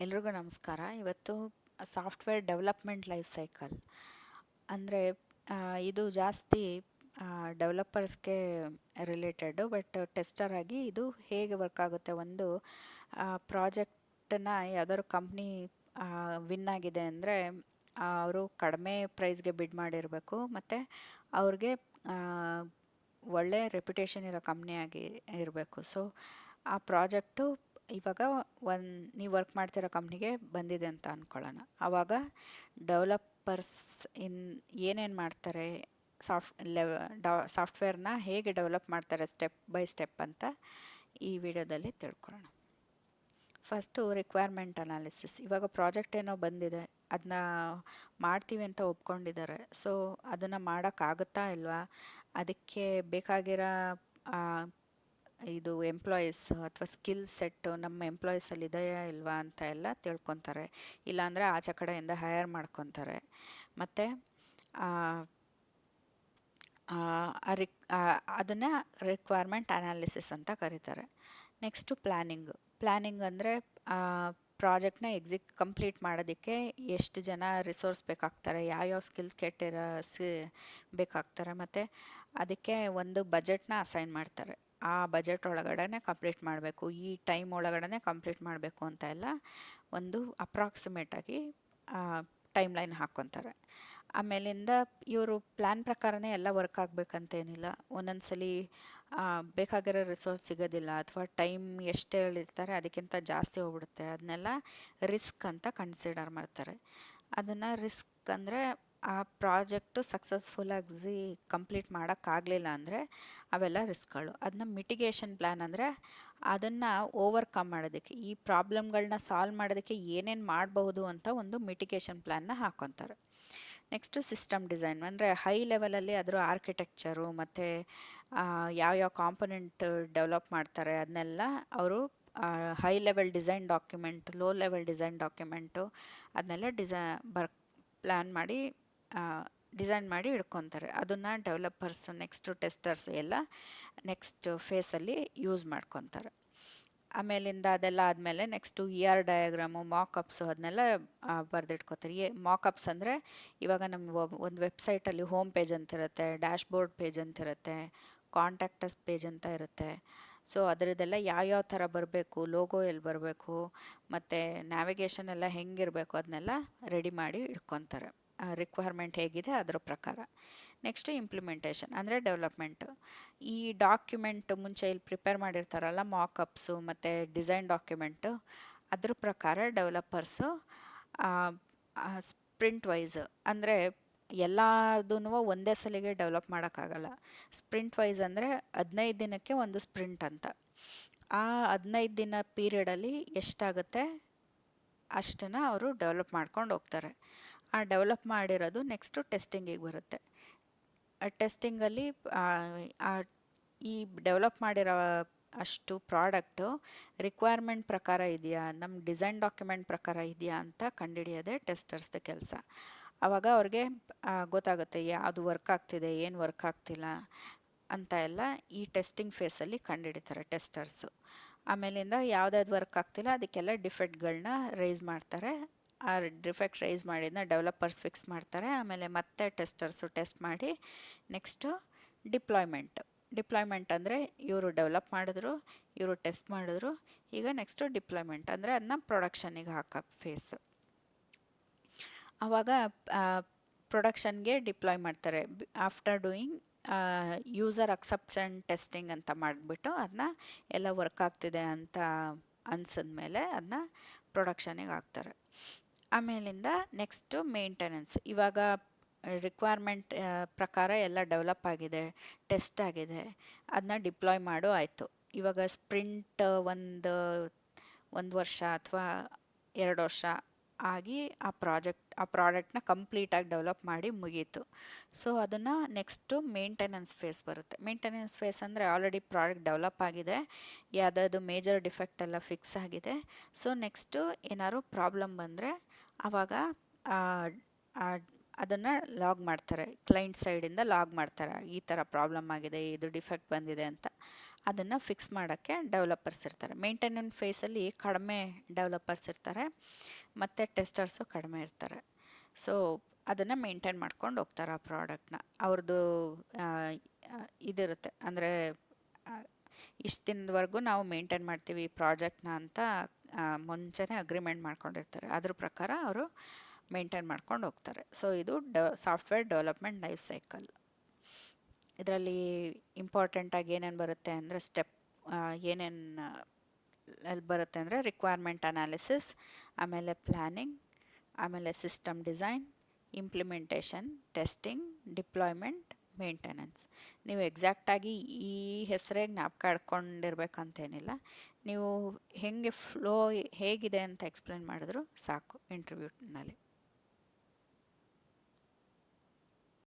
ಎಲ್ರಿಗೂ ನಮಸ್ಕಾರ. ಇವತ್ತು ಸಾಫ್ಟ್ವೇರ್ ಡೆವಲಪ್ಮೆಂಟ್ ಲೈಫ್ ಸೈಕಲ್ ಅಂದರೆ ಇದು ಜಾಸ್ತಿ ಡೆವಲಪರ್ಸ್ಗೆ ರಿಲೇಟೆಡು. ಬಟ್ ಟೆಸ್ಟರ್ ಆಗಿ ಇದು ಹೇಗೆ ವರ್ಕ್ ಆಗುತ್ತೆ, ಒಂದು ಪ್ರಾಜೆಕ್ಟನ್ನು ಯಾವ್ದಾದ್ರು ಕಂಪ್ನಿ ವಿನ್ ಆಗಿದೆ ಅಂದರೆ ಅವರು ಕಡಿಮೆ ಪ್ರೈಸ್ಗೆ ಬಿಡ್ ಮಾಡಿರಬೇಕು ಮತ್ತು ಅವ್ರಿಗೆ ಆ, ಒಳ್ಳೆ ರೆಪ್ಯುಟೇಷನ್ ಇರೋ ಕಂಪ್ನಿಯಾಗಿ ಇರಬೇಕು. ಸೊ ಆ ಪ್ರಾಜೆಕ್ಟು ಇವಾಗ ನೀವು ವರ್ಕ್ ಮಾಡ್ತಿರೋ ಕಂಪ್ನಿಗೆ ಬಂದಿದೆ ಅಂತ ಅಂದ್ಕೊಳ್ಳೋಣ. ಆವಾಗ ಡೆವಲಪರ್ಸ್ ಏನೇನು ಮಾಡ್ತಾರೆ, ಸಾಫ್ಟ್ವೇರ್ನ ಹೇಗೆ ಡೆವಲಪ್ ಮಾಡ್ತಾರೆ ಸ್ಟೆಪ್ ಬೈ ಸ್ಟೆಪ್ ಅಂತ ಈ ವಿಡಿಯೋದಲ್ಲಿ ತಿಳ್ಕೊಳ್ಳೋಣ. First requirement analysis. ಇವಾಗ ಪ್ರಾಜೆಕ್ಟ್ ಏನೋ ಬಂದಿದೆ, ಅದನ್ನ ಮಾಡ್ತೀವಿ ಅಂತ ಒಪ್ಕೊಂಡಿದ್ದಾರೆ. ಸೊ ಅದನ್ನು ಮಾಡೋಕ್ಕಾಗುತ್ತಾ ಇಲ್ವಾ, ಅದಕ್ಕೆ ಬೇಕಾಗಿರೋ ಇದು ಎಂಪ್ಲಾಯೀಸ್ ಅಥವಾ ಸ್ಕಿಲ್ ಸೆಟ್ಟು ನಮ್ಮ ಎಂಪ್ಲಾಯೀಸಲ್ಲಿ ಇದೆಯಾ ಇಲ್ವಾ ಅಂತ ಎಲ್ಲ ತಿಳ್ಕೊತಾರೆ. ಇಲ್ಲಾಂದರೆ ಆಚೆ ಕಡೆಯಿಂದ ಹೈಯರ್ ಮಾಡ್ಕೊತಾರೆ. ಮತ್ತು ಅದನ್ನು ರಿಕ್ವೈರ್ಮೆಂಟ್ ಅನಾಲಿಸಿಸ್ ಅಂತ ಕರೀತಾರೆ. ನೆಕ್ಸ್ಟು ಪ್ಲ್ಯಾನಿಂಗ್ ಅಂದರೆ ಪ್ರಾಜೆಕ್ಟ್ನ ಕಂಪ್ಲೀಟ್ ಮಾಡೋದಕ್ಕೆ ಎಷ್ಟು ಜನ ರಿಸೋರ್ಸ್ ಬೇಕಾಗ್ತಾರೆ, ಯಾವ್ಯಾವ ಸ್ಕಿಲ್ಸ್ ಬೇಕಾಗ್ತಾರೆ, ಮತ್ತು ಅದಕ್ಕೆ ಒಂದು ಬಜೆಟ್ನ ಅಸೈನ್ ಮಾಡ್ತಾರೆ. ಆ ಬಜೆಟ್ ಒಳಗಡೆ ಕಂಪ್ಲೀಟ್ ಮಾಡಬೇಕು, ಈ ಟೈಮ್ ಒಳಗಡೆ ಕಂಪ್ಲೀಟ್ ಮಾಡಬೇಕು ಅಂತ ಎಲ್ಲ ಒಂದು ಅಪ್ರಾಕ್ಸಿಮೇಟಾಗಿ ಟೈಮ್ಲೈನ್ ಹಾಕ್ಕೊತಾರೆ. ಆಮೇಲಿಂದ ಇವರು ಪ್ಲ್ಯಾನ್ ಪ್ರಕಾರನೇ ಎಲ್ಲ ವರ್ಕ್ ಆಗಬೇಕಂತೇನಿಲ್ಲ. ಒಂದೊಂದು ಸಲ ಬೇಕಾಗಿರೋ ರಿಸೋರ್ಸ್ ಸಿಗೋದಿಲ್ಲ, ಅಥವಾ ಟೈಮ್ ಎಷ್ಟು ಹೇಳಿರ್ತಾರೆ ಅದಕ್ಕಿಂತ ಜಾಸ್ತಿ ಹೋಗ್ಬಿಡುತ್ತೆ. ಅದನ್ನೆಲ್ಲ ರಿಸ್ಕ್ ಅಂತ ಕನ್ಸಿಡರ್ ಮಾಡ್ತಾರೆ. ಅದನ್ನು ರಿಸ್ಕ್ ಅಂದರೆ ಆ ಪ್ರಾಜೆಕ್ಟು ಸಕ್ಸಸ್ಫುಲ್ಲಾಗಿ ಕಂಪ್ಲೀಟ್ ಮಾಡೋಕ್ಕಾಗಲಿಲ್ಲ ಅಂದರೆ ಅವೆಲ್ಲ ರಿಸ್ಕ್ಗಳು. ಅದನ್ನ ಮಿಟಿಗೇಷನ್ ಪ್ಲ್ಯಾನ್ ಅಂದರೆ ಅದನ್ನು ಓವರ್ಕಮ್ ಮಾಡೋದಕ್ಕೆ, ಈ ಪ್ರಾಬ್ಲಮ್ಗಳನ್ನ ಸಾಲ್ವ್ ಮಾಡೋದಕ್ಕೆ ಏನೇನು ಮಾಡಬಹುದು ಅಂತ ಒಂದು ಮಿಟಿಗೇಷನ್ ಪ್ಲ್ಯಾನ್ನ ಹಾಕ್ಕೊತಾರೆ. ನೆಕ್ಸ್ಟು ಸಿಸ್ಟಮ್ ಡಿಸೈನ್ ಅಂದರೆ ಹೈ ಲೆವೆಲಲ್ಲಿ ಅದರ ಆರ್ಕಿಟೆಕ್ಚರು ಮತ್ತು ಯಾವ್ಯಾವ ಕಾಂಪೊನೆಂಟ್ ಡೆವಲಪ್ ಮಾಡ್ತಾರೆ ಅದನ್ನೆಲ್ಲ ಅವರು high level design document, low level design document ಅದನ್ನೆಲ್ಲ ಪ್ಲ್ಯಾನ್ ಮಾಡಿ ಡಿಸೈನ್ ಮಾಡಿ ಇಡ್ಕೊತಾರೆ. ಅದನ್ನು ಡೆವಲಪರ್ಸ್ ನೆಕ್ಸ್ಟು ಟೆಸ್ಟರ್ಸ್ ಎಲ್ಲ ನೆಕ್ಸ್ಟ್ ಫೇಸಲ್ಲಿ ಯೂಸ್ ಮಾಡ್ಕೊತಾರೆ. ಆಮೇಲಿಂದ ಅದೆಲ್ಲ ಆದಮೇಲೆ ನೆಕ್ಸ್ಟು ಡಯಾಗ್ರಾಮು, ಮಾಕಪ್ಸು ಅದನ್ನೆಲ್ಲ ಬರೆದಿಟ್ಕೋತಾರೆ. ಮಾಕಪ್ಸ್ ಅಂದರೆ ಇವಾಗ ನಮ್ಮ ಒಂದು ವೆಬ್ಸೈಟಲ್ಲಿ ಹೋಮ್ ಪೇಜ್ ಅಂತ ಇರುತ್ತೆ, ಡ್ಯಾಶ್ಬೋರ್ಡ್ ಪೇಜ್ ಅಂತ ಇರುತ್ತೆ, ಕಾಂಟ್ಯಾಕ್ಟಸ್ ಪೇಜ್ ಅಂತ ಇರುತ್ತೆ. ಸೊ ಅದರದ್ದೆಲ್ಲ ಯಾವ್ಯಾವ ಥರ ಬರಬೇಕು, ಲೋಗೋ ಎಲ್ಲಿ ಬರಬೇಕು, ಮತ್ತು ನ್ಯಾವಿಗೇಷನ್ ಎಲ್ಲ ಹೆಂಗಿರಬೇಕು ಅದನ್ನೆಲ್ಲ ರೆಡಿ ಮಾಡಿ ಇಟ್ಕೊತಾರೆ. ರಿಕ್ವೈರ್ಮೆಂಟ್ ಹೇಗಿದೆ ಅದರ ಪ್ರಕಾರ. ನೆಕ್ಸ್ಟು ಇಂಪ್ಲಿಮೆಂಟೇಷನ್ ಅಂದರೆ ಡೆವಲಪ್ಮೆಂಟು. ಈ ಡಾಕ್ಯುಮೆಂಟ್ ಮುಂಚೆ ಇಲ್ಲಿ ಪ್ರಿಪೇರ್ ಮಾಡಿರ್ತಾರಲ್ಲ ಮಾಕಪ್ಸು ಮತ್ತು ಡಿಸೈನ್ ಡಾಕ್ಯುಮೆಂಟು, ಅದ್ರ ಪ್ರಕಾರ ಡೆವಲಪರ್ಸು ಸ್ಪ್ರಿಂಟ್ ವೈಸ್ ಅಂದರೆ ಎಲ್ಲದೂ ಒಂದೇ ಸಲಿಗೆ ಡೆವಲಪ್ ಮಾಡೋಕ್ಕಾಗಲ್ಲ. ಸ್ಪ್ರಿಂಟ್ ವೈಸ್ ಅಂದರೆ 15 ದಿನಕ್ಕೆ ಒಂದು ಸ್ಪ್ರಿಂಟ್ ಅಂತ. ಆ 15 ದಿನ ಪೀರಿಯಡಲ್ಲಿ ಎಷ್ಟಾಗುತ್ತೆ ಅಷ್ಟನ್ನು ಅವರು ಡೆವಲಪ್ ಮಾಡ್ಕೊಂಡು ಹೋಗ್ತಾರೆ. ಆ ಡೆವಲಪ್ ಮಾಡಿರೋದು ನೆಕ್ಸ್ಟು ಟೆಸ್ಟಿಂಗಿಗೆ ಬರುತ್ತೆ. ಟೆಸ್ಟಿಂಗಲ್ಲಿ ಈ ಡೆವಲಪ್ ಮಾಡಿರೋ ಅಷ್ಟು ಪ್ರಾಡಕ್ಟು ರಿಕ್ವೈರ್ಮೆಂಟ್ ಪ್ರಕಾರ ಇದೆಯಾ, ನಮ್ಮ ಡಿಸೈನ್ ಡಾಕ್ಯುಮೆಂಟ್ ಪ್ರಕಾರ ಇದೆಯಾ ಅಂತ ಕಂಡುಹಿಡಿಯೋದೇ ಟೆಸ್ಟರ್ಸ್ದು ಕೆಲಸ. ಆವಾಗ ಅವ್ರಿಗೆ ಗೊತ್ತಾಗುತ್ತೆ ಯಾವುದು ವರ್ಕ್ ಆಗ್ತಿದೆ, ಏನು ವರ್ಕ್ ಆಗ್ತಿಲ್ಲ ಅಂತ ಎಲ್ಲ ಈ ಟೆಸ್ಟಿಂಗ್ ಫೇಸಲ್ಲಿ ಕಂಡುಹಿಡಿತಾರೆ ಟೆಸ್ಟರ್ಸು. ಆಮೇಲಿಂದ ಯಾವುದ್ಯಾವ್ದು ವರ್ಕ್ ಆಗ್ತಿಲ್ಲ ಅದಕ್ಕೆಲ್ಲ ಡಿಫೆಕ್ಟ್ಗಳನ್ನ ರೈಸ್ ಮಾಡ್ತಾರೆ. ಆ ಡಿಫೆಕ್ಟ್ ರೈಸ್ ಮಾಡಿದ್ನ ಡೆವಲಪರ್ಸ್ ಫಿಕ್ಸ್ ಮಾಡ್ತಾರೆ. ಆಮೇಲೆ ಮತ್ತೆ ಟೆಸ್ಟರ್ಸು ಟೆಸ್ಟ್ ಮಾಡಿ ನೆಕ್ಸ್ಟು ಡಿಪ್ಲಾಯ್ಮೆಂಟ್ ಅಂದರೆ ಇವರು ಡೆವಲಪ್ ಮಾಡಿದ್ರು, ಇವರು ಟೆಸ್ಟ್ ಮಾಡಿದ್ರು, ಈಗ ನೆಕ್ಸ್ಟು ಡಿಪ್ಲಾಯ್ಮೆಂಟ್ ಅಂದರೆ ಅದನ್ನ ಪ್ರೊಡಕ್ಷನ್ನಿಗೆ ಹಾಕೋ ಫೇಸು. ಆವಾಗ ಪ್ರೊಡಕ್ಷನ್ಗೆ ಡಿಪ್ಲಾಯ್ ಮಾಡ್ತಾರೆ. After doing user acceptance testing ಅಂತ ಮಾಡಿಬಿಟ್ಟು ಅದನ್ನ ಎಲ್ಲ ವರ್ಕ್ ಆಗ್ತಿದೆ ಅಂತ ಅನ್ಸಿದ್ಮೇಲೆ ಅದನ್ನ ಪ್ರೊಡಕ್ಷನಿಗೆ ಹಾಕ್ತಾರೆ. ಆಮೇಲಿಂದ ನೆಕ್ಸ್ಟು ಮೇಂಟೆನೆನ್ಸ್. ಇವಾಗ ರಿಕ್ವೈರ್ಮೆಂಟ್ ಪ್ರಕಾರ ಎಲ್ಲ ಡೆವಲಪ್ ಆಗಿದೆ, ಟೆಸ್ಟ್ ಆಗಿದೆ, ಅದನ್ನ ಡಿಪ್ಲಾಯ್ ಮಾಡು ಆಯಿತು. ಇವಾಗ ಸ್ಪ್ರಿಂಟ್ ಒಂದು ವರ್ಷ ಅಥವಾ 2 ವರ್ಷ ಆಗಿ ಆ ಪ್ರಾಡಕ್ಟ್ನ ಕಂಪ್ಲೀಟಾಗಿ ಡೆವಲಪ್ ಮಾಡಿ ಮುಗೀತು. ಸೊ ಅದನ್ನು ನೆಕ್ಸ್ಟು ಮೇಂಟೆನೆನ್ಸ್ ಫೇಸ್ ಬರುತ್ತೆ. ಮೇಂಟೆನೆನ್ಸ್ ಫೇಸ್ ಅಂದರೆ ಆಲ್ರೆಡಿ ಪ್ರಾಡಕ್ಟ್ ಡೆವಲಪ್ ಆಗಿದೆ, ಯಾವುದಾದ್ರು ಮೇಜರ್ ಡಿಫೆಕ್ಟ್ ಎಲ್ಲ ಫಿಕ್ಸ್ ಆಗಿದೆ. ಸೊ ನೆಕ್ಸ್ಟು ಏನಾದ್ರು ಪ್ರಾಬ್ಲಮ್ ಬಂದರೆ ಆವಾಗ ಅದನ್ನು ಲಾಗ್ ಮಾಡ್ತಾರೆ, ಕ್ಲೈಂಟ್ ಸೈಡಿಂದ ಲಾಗ್ ಮಾಡ್ತಾರೆ, ಈ ಥರ ಪ್ರಾಬ್ಲಮ್ ಆಗಿದೆ, ಇದು ಡಿಫೆಕ್ಟ್ ಬಂದಿದೆ ಅಂತ. ಅದನ್ನು ಫಿಕ್ಸ್ ಮಾಡೋಕ್ಕೆ ಡೆವಲಪರ್ಸ್ ಇರ್ತಾರೆ. ಮೇಂಟೆನೆನ್ಸ್ ಫೇಸಲ್ಲಿ ಕಡಿಮೆ ಡೆವಲಪರ್ಸ್ ಇರ್ತಾರೆ ಮತ್ತು ಟೆಸ್ಟರ್ಸು ಕಡಿಮೆ ಇರ್ತಾರೆ. ಸೊ ಅದನ್ನು ಮೇಂಟೈನ್ ಮಾಡ್ಕೊಂಡು ಹೋಗ್ತಾರೆ ಆ ಪ್ರಾಡಕ್ಟ್ನ. ಅವ್ರದ್ದು ಇದಿರುತ್ತೆ, ಅಂದರೆ ಇಷ್ಟು ದಿನದವರೆಗೂ ನಾವು ಮೇಂಟೈನ್ ಮಾಡ್ತೀವಿ ಪ್ರಾಜೆಕ್ಟ್ನ ಅಂತ ಮುಂಚೆನೇ ಅಗ್ರಿಮೆಂಟ್ ಮಾಡ್ಕೊಂಡಿರ್ತಾರೆ. ಅದ್ರ ಪ್ರಕಾರ ಅವರು ಮೇಂಟೈನ್ ಮಾಡ್ಕೊಂಡು ಹೋಗ್ತಾರೆ. ಸೊ ಇದು ಸಾಫ್ಟ್ವೇರ್ ಡೆವಲಪ್ಮೆಂಟ್ ಲೈಫ್ ಸೈಕಲ್. ಇದರಲ್ಲಿ ಇಂಪಾರ್ಟೆಂಟಾಗಿ ಏನೇನು ಬರುತ್ತೆ ಅಂದರೆ ಏನೇನು ಅಲ್ಲಿ ಬರುತ್ತೆ ಅಂದರೆ ರಿಕ್ವೈರ್ಮೆಂಟ್ ಅನಾಲಿಸಿಸ್, ಆಮೇಲೆ ಪ್ಲ್ಯಾನಿಂಗ್, ಆಮೇಲೆ system design, implementation, testing, deployment, maintenance. ನೀವು ಎಕ್ಸಾಕ್ಟಾಗಿ ಈ ಹೆಸರೇ ಜ್ಞಾಪಕ ಇಟ್ಕೊಂಡಿರ್ಬೇಕಂತೇನಿಲ್ಲ. ನೀವು ಹೇಗೆ ಫ್ಲೋ ಹೇಗಿದೆ ಅಂತ ಎಕ್ಸ್ಪ್ಲೇನ್ ಮಾಡಿದ್ರು ಸಾಕು ಇಂಟರ್ವ್ಯೂನಲ್ಲಿ.